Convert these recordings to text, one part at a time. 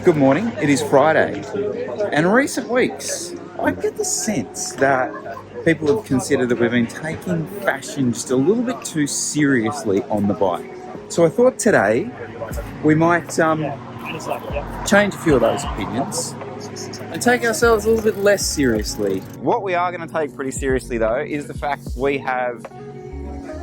Good morning, it is Friday, and in recent weeks I get the sense that people have considered that we've been taking fashion just a little bit too seriously on the bike. So I thought today we might change a few of those opinions and take ourselves a little bit less seriously. What we are going to take pretty seriously though is the fact we have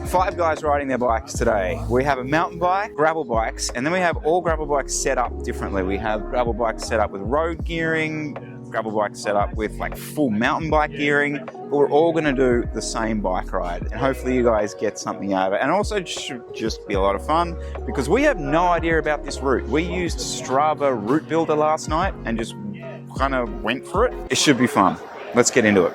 5 guys riding their bikes today. We have a mountain bike, gravel bikes, and then we have all gravel bikes set up differently. We have gravel bikes set up with road gearing, gravel bikes set up with like full mountain bike gearing. We're all going to do the same bike ride, and hopefully you guys get something out of it. And also it should just be a lot of fun because we have no idea about this route. We used Strava Route Builder last night and just kind of went for it. It should be fun. Let's get into it.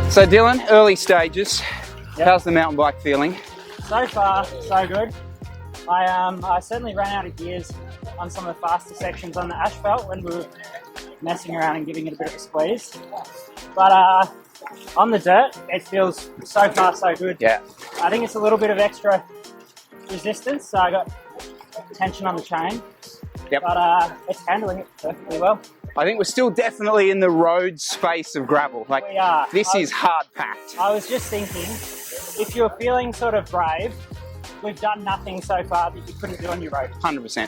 So Dylan, early stages. Yep. How's the mountain bike feeling? So far, so good. I certainly ran out of gears on some of the faster sections on the asphalt when we were messing around and giving it a bit of a squeeze. But on the dirt, it feels so far so good. Yeah. I think it's a little bit of extra resistance, so I got tension on the chain. Yep. But it's handling it perfectly well. I think we're still definitely in the road space of gravel. Like, we are. This is hard packed. I was just thinking, if you're feeling sort of brave, we've done nothing so far that you couldn't do on your road. 100%.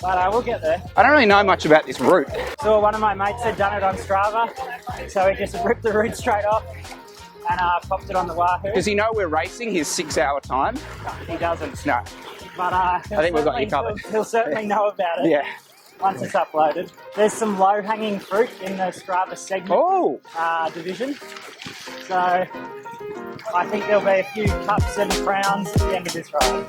But we'll get there. I don't really know much about this route. So one of my mates had done it on Strava, so he just ripped the route straight off and popped it on the Wahoo. Does he know we're racing his 6-hour time? No, he doesn't. No. But I think we've got you covered. He'll certainly know about it. Yeah. Once it's uploaded. There's some low-hanging fruit in the Strava segment division. So I think there'll be a few cups and crowns at the end of this ride.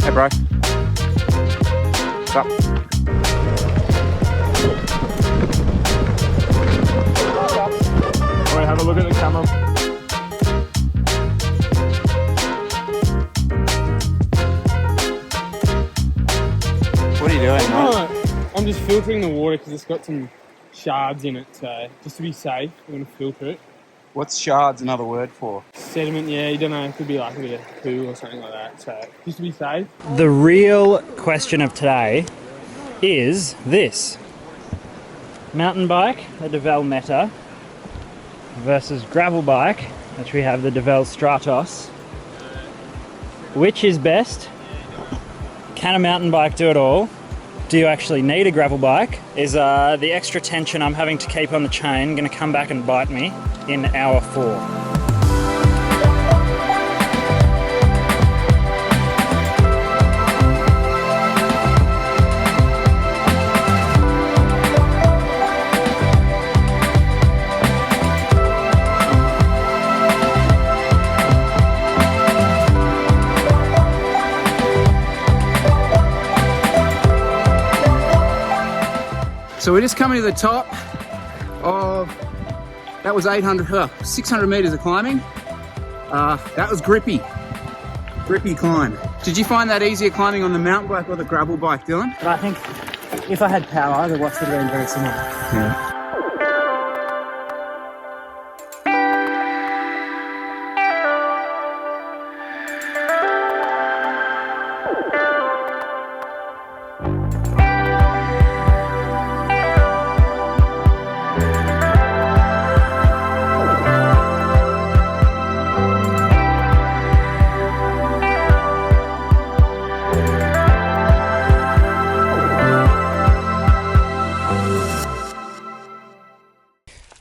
Hey bro. What's up? Alright, have a look at the camera. What are you doing, mate? I'm just filtering the water because it's got some shards in it, so just to be safe, I'm going to filter it. What's shards another word for? Sediment, yeah, you don't know, it could be like a bit of poo or something like that, so just to be safe. The real question of today is this. Mountain bike, the Devel Meta, versus gravel bike, which we have the Devel Stratos. Which is best? Can a mountain bike do it all? Do you actually need a gravel bike? Is the extra tension I'm having to keep on the chain going to come back and bite me in hour 4? So we're just coming to the top of, that was 600 meters of climbing. That was grippy climb. Did you find that easier climbing on the mountain bike or the gravel bike, Dylan? But I think if I had power, the watts would have been very similar. Yeah.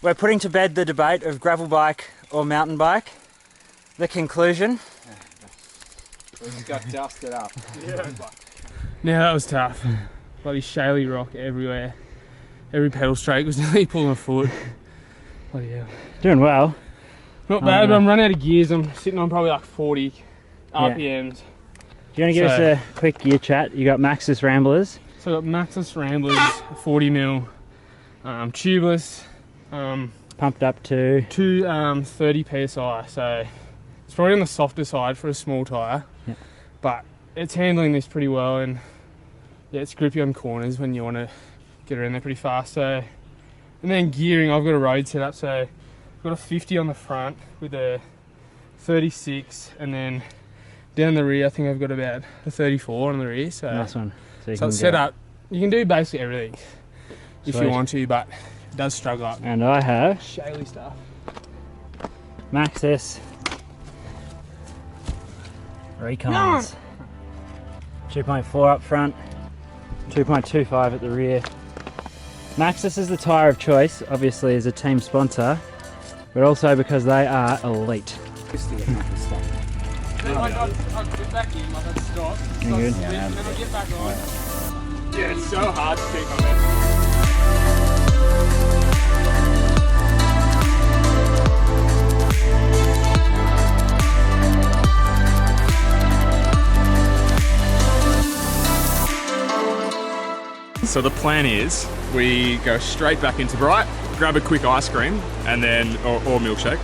We're putting to bed the debate of gravel bike or mountain bike. The conclusion? We just got dusted up. Yeah, that was tough. Bloody shaly rock everywhere. Every pedal stroke was nearly pulling a foot. Bloody hell. Doing well. Not bad, but I'm running out of gears. I'm sitting on probably like 40 RPMs. Do you want to give us a quick gear chat? You got Maxxis Ramblers. So I've got Maxxis Ramblers 40mm tubeless, Pumped up to 30 psi. So it's probably on the softer side for a small tyre, yeah. but it's handling this pretty well, and yeah, it's grippy on corners when you want to get around there pretty fast. So, and then gearing, I've got a road setup, so I've got a 50 on the front with a 36, and then down the rear I think I've got about a 34 on the rear. So nice one. So it's set up. You can do basically everything if Sweet. you want to, but it does struggle up. And I have Shaly stuff. Maxxis Recons. 2.4 up front, 2.25 at the rear. Maxxis is the tyre of choice, obviously as a team sponsor, but also because they are elite. I'll get back in, I'll stop. You good? And then I'll get back on. Yeah, it's so hard to keep on there. So the plan is we go straight back into Bright, grab a quick ice cream, and then or milkshake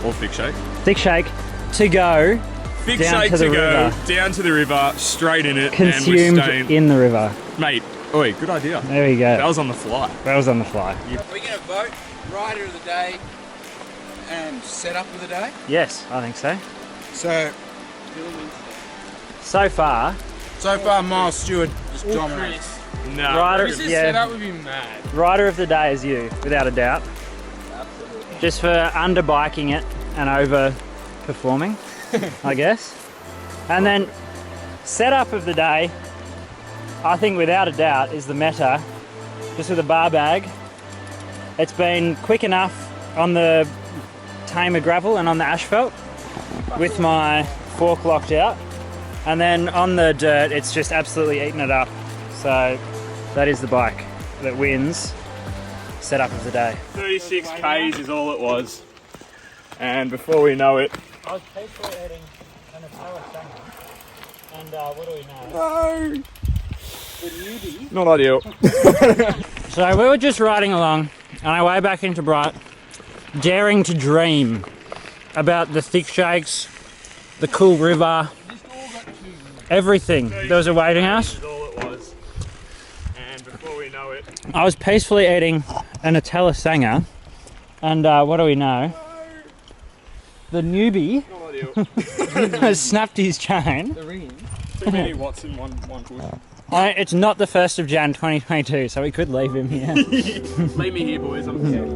or thick shake. Thick shake to go Thick down shake to the to go river. down to the river, straight in it, Consumed and we're staying. in the river. Mate, oi, good idea. There we go. That was on the fly. That was on the fly. Are we going to vote rider of the day and setup of the day? Yes, I think so. So So far, Miles Stewart just dominates. No, Rider- Chris's yeah. setup would be mad. rider of the day is you, without a doubt. Just for underbiking it and over performing, I guess. And then setup of the day, I think without a doubt, is the Meta, just with a bar bag. It's been quick enough on the tamer gravel and on the asphalt with my fork locked out. And then on the dirt, it's just absolutely eaten it up. So that is the bike that wins setup of the day. 36 Ks is all it was. And before we know it... I was peacefully eating an Italian and what do we know? No! The newbie. Not ideal. So we were just riding along on our way back into Bright, daring to dream about the thick shakes, the cool river, everything. There was a waiting house. Is all it was. And before we know it... I was peacefully eating a Nutella Sanger, and what do we know? The newbie Not ideal. has snapped his chain. The ring. Too many watts in one push. It's not the 1st of Jan 2022, so we could leave him here. Leave me here, boys. I'm here.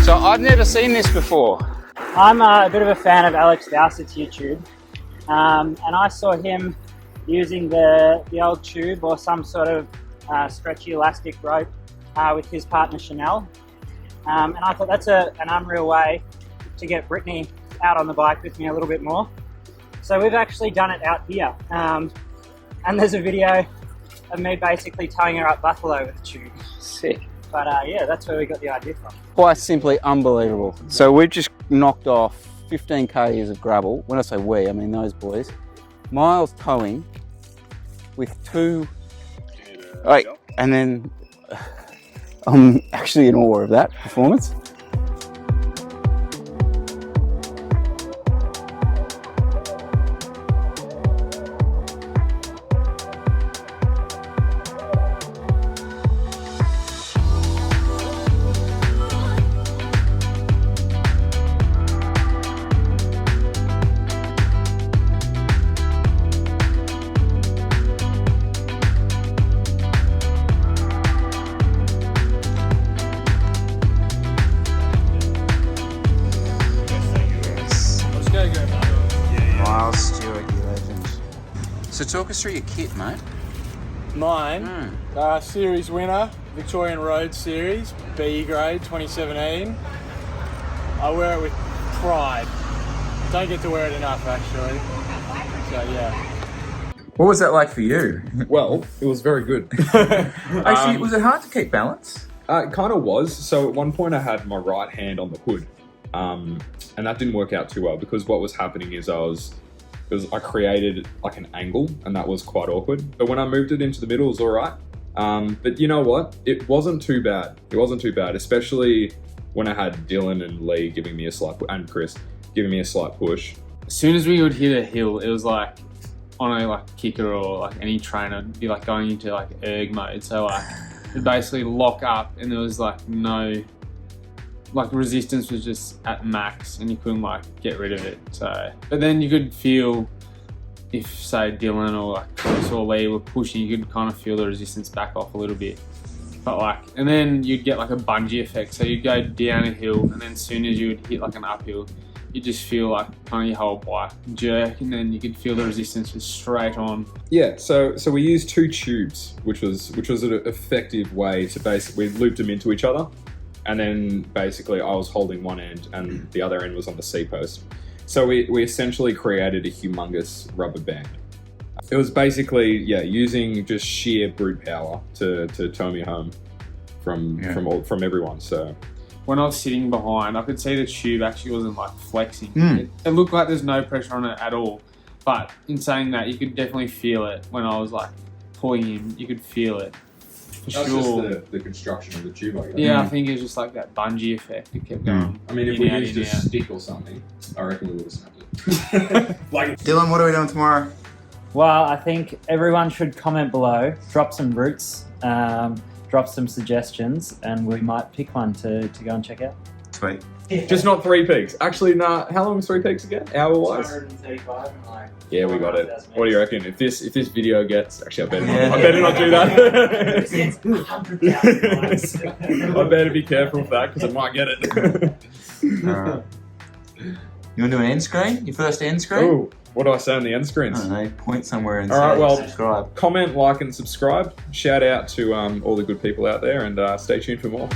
So I've never seen this before. I'm a bit of a fan of Alex Dowsett's YouTube, and I saw him using the old tube or some sort of stretchy elastic rope with his partner Chanel, and I thought that's an unreal way to get Brittany out on the bike with me a little bit more. So we've actually done it out here, and there's a video of me basically towing her up Buffalo with the tube. Sick. But yeah, that's where we got the idea from. Quite simply unbelievable. So we've just knocked off 15 k's of gravel. When I say we, I mean those boys. Miles towing with two... Right, and then I'm actually in awe of that performance. talk us through your kit, mate. Mine, series winner, Victorian Road Series, B grade 2017. I wear it with pride. Don't get to wear it enough, actually. So yeah. What was that like for you? Well, it was very good. Actually, was it hard to keep balance? It kind of was. So at one point I had my right hand on the hood, and that didn't work out too well because what was happening is I created like an angle, and that was quite awkward. But when I moved it into the middle, it was all right. But you know what? It wasn't too bad. It wasn't too bad, especially when I had Dylan and Lee giving me a slight, and Chris giving me a slight push. As soon as we would hit a hill, it was like on a like kicker or like any trainer, it'd be like going into like erg mode. So like it'd basically lock up, and there was like no, like resistance was just at max, and you couldn't like get rid of it. So, but then you could feel if say Dylan or like Chris or Lee were pushing, you could kind of feel the resistance back off a little bit. But like, and then you'd get like a bungee effect. So you'd go down a hill, and then as soon as you would hit like an uphill, you just feel like kind of your whole bike jerk, and then you could feel the resistance just straight on. Yeah, so we used 2 tubes, which was an effective way to basically, we looped them into each other, and then basically I was holding one end and the other end was on the C-post. So we essentially created a humongous rubber band. It was basically, using just sheer brute power to tow me home from everyone. So when I was sitting behind, I could see the tube actually wasn't like flexing. It looked like there's no pressure on it at all. But in saying that, you could definitely feel it when I was like pulling him. You could feel it. For sure. Just the construction of the tube, I guess. Yeah, I think it was just like that bungee effect. It kept going. I mean, if we used a stick or something, I reckon we would have snapped it. Dylan, what are we doing tomorrow? Well, I think everyone should comment below, drop some routes, drop some suggestions, and we might pick one to go and check out. Sweet. Just not 3 peaks. Actually, nah. How long is 3 peaks again? Hour-wise? 235. Like, yeah, we got it. What do you reckon? If this video gets, actually, I better not do that. 100,000 I better be careful with that because I might get it. Alright. You want to do an end screen? Your first end screen? Oh, what do I say on the end screens? I don't know. Point somewhere and Alright, say well, subscribe. comment, like, and subscribe. Shout out to all the good people out there, and stay tuned for more.